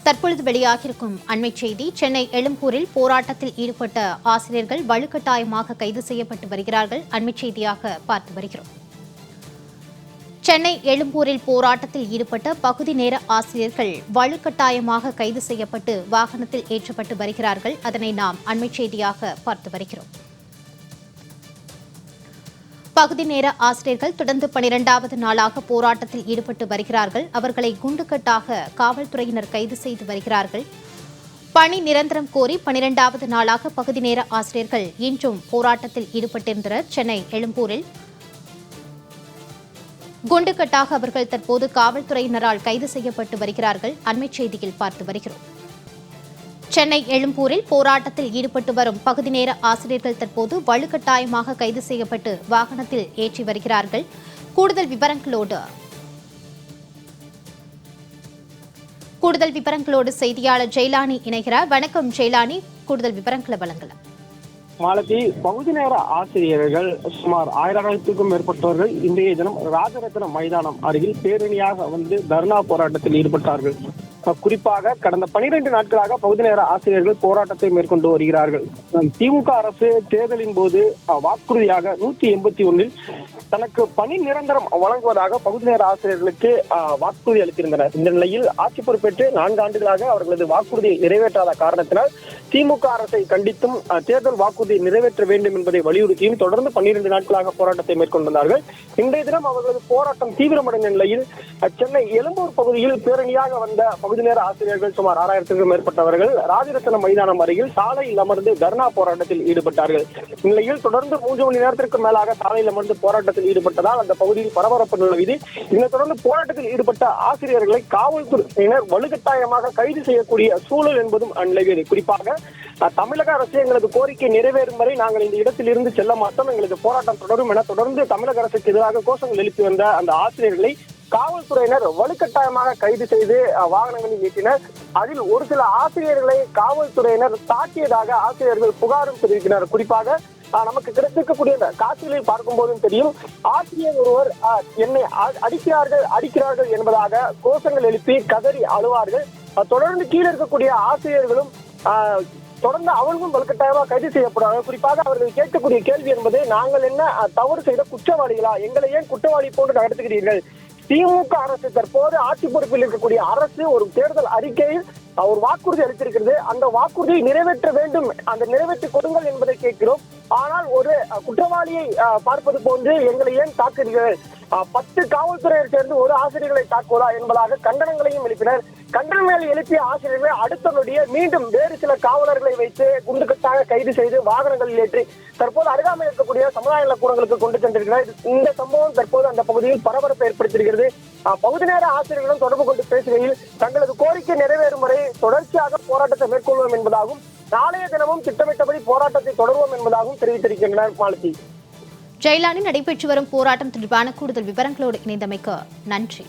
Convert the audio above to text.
தற்பொழுது வெளியாகியிருக்கும் அண்மைச் செய்தி. சென்னை எழும்பூரில் போராட்டத்தில் ஈடுபட்ட ஆசிரியர்கள் வலுக்கட்டாயமாக கைது செய்யப்பட்டு வருகிறார்கள். அண்மைச் செய்தியாக பார்த்து வருகிறோம். சென்னை எழும்பூரில் போராட்டத்தில் ஈடுபட்ட பகுதி நேர ஆசிரியர்கள் வலுக்கட்டாயமாக கைது செய்யப்பட்டு வாகனத்தில் ஏற்றப்பட்டு வருகிறார்கள். அதனை நாம் அண்மைச் செய்தியாக பார்த்து வருகிறோம். பகுதி நேர ஆசிரியர்கள் தொடர்ந்து 12வது நாளாக போராட்டத்தில் ஈடுபட்டு வருகிறார்கள். அவர்களை குண்டுக்கட்டாக காவல்துறையினர் கைது செய்து வருகிறார்கள். பணி நிரந்தரம் கோரி 12வது நாளாக பகுதி நேர ஆசிரியர்கள் இன்றும் போராட்டத்தில் ஈடுபட்டிருந்தனர். சென்னை எழும்பூரில் குண்டுக்கட்டாக அவர்கள் தற்போது காவல்துறையினரால் கைது செய்யப்பட்டு வருகிறார்கள். அண்மைச் செய்தியில் பார்த்து வருகிறோம். சென்னை எழும்பூரில் போராட்டத்தில் ஈடுபட்டு வரும் பகுதி நேர ஆசிரியர்கள் தற்போது வலுக்கட்டாயமாக கைது செய்யப்பட்டு வாகனத்தில் ஏற்றி வருகிறார்கள். கூடுதல் விவரங்களோடு செய்தியாளர் ஜெயலானி இணைகிறார். வணக்கம் ஜெயலானி, கூடுதல் விவரங்களை வழங்கலாம். மாலதி, பகுதி நேர ஆசிரியர்கள் சுமார் 1000க்கும் மேற்பட்டவர்கள் இன்றைய தினம் ராஜரத்ன மைதானம் அருகில் பேரணியாக வந்து தர்ணா போராட்டத்தில் ஈடுபட்டார்கள். குறிப்பாக கடந்த 12 நாட்களாக பகுதி நேர ஆசிரியர்கள் போராட்டத்தை மேற்கொண்டு வருகிறார்கள். திமுக அரசு தேர்தலின் போது வாக்குறுதியாக 181 தனக்கு பணி நிரந்தரம் வழங்குவதாக பகுதி நேர ஆசிரியர்களுக்கு வாக்குறுதி அளித்திருந்தனர். இந்த நிலையில் ஆட்சி பொறுப்பேற்று 4 ஆண்டுகளாக அவர்களது வாக்குறுதியை நிறைவேற்றாத காரணத்தினால் திமுக அரசை கண்டித்தும் தேர்தல் வாக்குறுதியை நிறைவேற்ற வேண்டும் என்பதை வலியுறுத்தியும் தொடர்ந்து 12 நாட்களாக போராட்டத்தை மேற்கொண்டிருந்தார்கள். இன்றைய தினம் அவர்களது போராட்டம் தீவிரமடைந்த நிலையில் சென்னை எழும்பூர் பகுதியில் பேரணியாக வந்த பகுதி நேர ஆசிரியர்கள் சுமார் 6000க்கும் மேற்பட்டவர்கள் ராஜரத்ன மைதானம் அருகில் சாலையில் அமர்ந்து தர்ணா போராட்டத்தில் ஈடுபட்டார்கள். இந்நிலையில் தொடர்ந்து 3 மணி நேரத்திற்கு மேலாக சாலையில் அமர்ந்து போராட்டத்தில் ஈடுபட்டதால் அந்த பகுதியில் பரபரப்பு நிலவியது. இதனைத் தொடர்ந்து போராட்டத்தில் ஈடுபட்ட ஆசிரியர்களை காவல்துறையினர் வலுக்கட்டாயமாக கைது செய்யக்கூடிய சூழல் என்பதும் நிலவியது. குறிப்பாக தமிழக அரசு எங்களது கோரிக்கை நிறைவேறும் வரை நாங்கள் இந்த இடத்தில் இருந்து செல்ல மாட்டோம், எங்களது போராட்டம் தொடரும் என தொடர்ந்து தமிழக அரசுக்கு எதிராக கோஷங்கள் எழுப்பி வந்த அந்த ஆசிரியர்களை காவல்துறையினர் வலுக்கட்டாயமாக கைது செய்து வாகனங்களில் ஏற்றினர். அதில் ஒரு சில ஆசிரியர்களை காவல்துறையினர் தாக்கியதாக ஆசிரியர்கள் புகாரும் தெரிவித்தனர். குறிப்பாக நமக்கு கிடைத்திருக்கக்கூடிய அந்த காட்சிகளில் பார்க்கும் போதும் தெரியும், ஆசிரியர் ஒருவர் என்னை அடிக்கிறார்கள் என்பதாக கோஷங்கள் எழுப்பி கதறி அழுவார்கள். தொடர்ந்து கீழே இருக்கக்கூடிய ஆசிரியர்களும் தொடர்ந்து அவர்களும் வலுக்கட்டாயமாக கைது செய்யப்படுவார்கள். குறிப்பாக அவர்கள் கேட்கக்கூடிய கேள்வி என்பது, நாங்கள் என்ன தவறு செய்த குற்றவாளிகளா, எங்களை ஏன் குற்றவாளி போன்று நடத்துகிறீர்கள்? திமுக அரசு தற்போது ஆட்சி பொறுப்பில் இருக்கக்கூடிய அரசு ஒரு தேர்தல் அறிக்கையில் ஒரு வாக்குறுதி அளித்திருக்கிறது. அந்த வாக்குறுதியை நிறைவேற்ற வேண்டும், அந்த நிறைவேற்றி கொடுங்கள் என்பதை கேட்கிறோம். ஆனால் ஒரு குற்றவாளியை பார்ப்பது போன்று எங்களை ஏன் தாக்குகிறீர்கள்? 10 காவல்துறையர் சேர்ந்து ஒரு ஆசிரியர்களை தாக்குவதா என்பதாக கண்டனங்களையும் எழுப்பினர். கண்டனங்களை எழுப்பிய ஆசிரியர்கள் அடுத்த நொடியே மீண்டும் வேறு சில காவலர்களை வைத்து குண்டுக்கட்டாக கைது செய்து வாகனங்களில் ஏற்றி தற்போது அருகாமையில் இருக்கக்கூடிய சமுதாய நலக்கூடங்களுக்கு கொண்டு சென்றிருக்கிறார். இந்த சம்பவம் தற்போது அந்த பகுதியில் பரபரப்பை ஏற்படுத்தியிருக்கிறது. பகுதி நேர ஆசிரியர்களும் தொடர்பு கொண்டு பேசுகையில் தங்களது கோரிக்கை நிறைவேறும் வரை தொடர்ச்சியாக போராட்டத்தை மேற்கொள்வோம் என்பதாகவும் நாளைய தினமும் திட்டமிட்டபடி போராட்டத்தை தொடர்வோம் என்பதாகவும் தெரிவித்திருக்கின்றனர். மாலதி, ஜெயலானி, நடைபெற்று வரும் போராட்டம் தொடர்பான கூடுதல் விவரங்களோடு இணைந்தமைக்கு நன்றி.